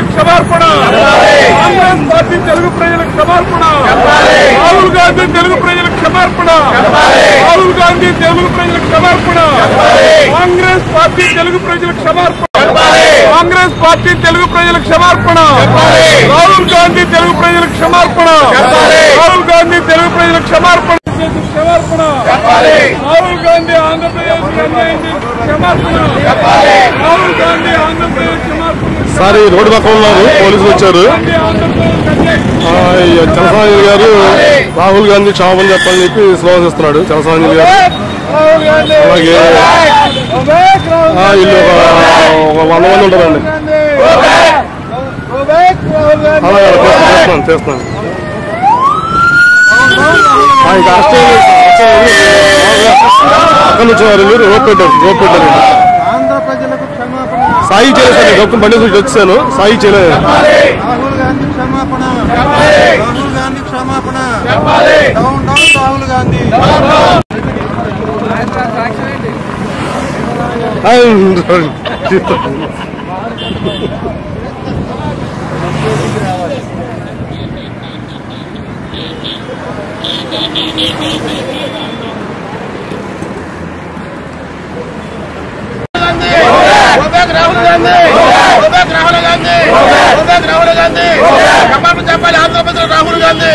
క్షమార్పణ Congress party Telugu ప్రజలకు క్షమార్పణ రాహుల్ గాంధీ తెలుగు ప్రజలకు క్షమార్పణ రాహుల్ గాంధీ తెలుగు ప్రజలకు క్షమార్పణ కాంగ్రెస్ పార్టీ తెలుగు ప్రజలకు క్షమార్పణ కాంగ్రెస్ పార్టీ తెలుగు ప్రజలకు క్షమార్పణ రాహుల్ గాంధీ తెలుగు ప్రజలకు క్షమార్పణ రాహుల్ గాంధీ తెలుగు ప్రజలకు క్షమార్పణ క్షమార్పణ రాహుల్ గాంధీ ఆంధ్రప్రదేశ్ క్షమార్పణ రాహుల్ గాంధీ ఆంధ్రప్రదేశ్ క్షమార్పణ సార్ రోడ్డు పక్కన ఉన్నారు పోలీసులు వచ్చారు చలసాని గారు రాహుల్ గాంధీ క్షమాపణ చెప్పాలని చెప్పి స్లోగన్ ఇస్తున్నాడు చలసాని గారు అలాగే వీళ్ళు ఒక 100 మంది ఉంటారండి అలాగే చేస్తున్నాను ఇంకా అక్కడి నుంచి వారు రోడ్ పెట్టారు సాయి చేయలేదు డాక్టర్ బండి వచ్చాను సాయి చేయలేదు రాహుల్ గాంధీ క్షమాపణ రాహుల్ గాంధీ క్షమాపణ రాహుల్ గాంధీ రాహుల్ గాంధీ రాహుల్ గాంధీ రాహుల్ గాంధీ క్షమాపణ చెప్పాలి ఆంధ్రప్రదేశ్ రాహుల్ గాంధీ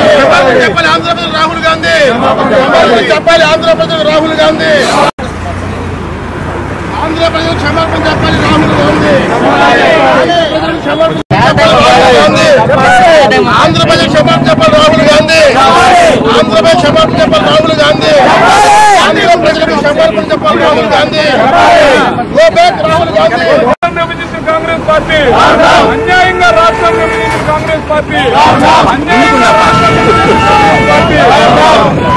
క్షమాపణ చెప్పాలి ఆంధ్రప్రదేశ్ రాహుల్ గాంధీ క్షమాపణ చెప్పాలి ఆంధ్రప్రదేశ్ రాహుల్ గాంధీ ఆంధ్రప్రదేశ్ క్షమాపణ చెప్పాలి రాహుల్ గాంధీ ఆంధ్రప్రదేశ్ క్షమాపణ చెప్పాలి రాహుల్ గాంధీ ఆంధ్రప్రదేశ్ క్షమాపణ చెప్పాలి రాహుల్ గాంధీ ఆంధ్రప్రదేశ్ క్షమాపణ చెప్పాలి Rahul Gandhi go back Rahul Gandhi విభజించిన Congress party అన్యాయంగా రాష్ట్రాన్ని విభజించిన కాంగ్రెస్ పార్టీ అన్యాయంగా రాష్ట్రాన్ని విభజించిన కాంగ్రెస్ పార్టీ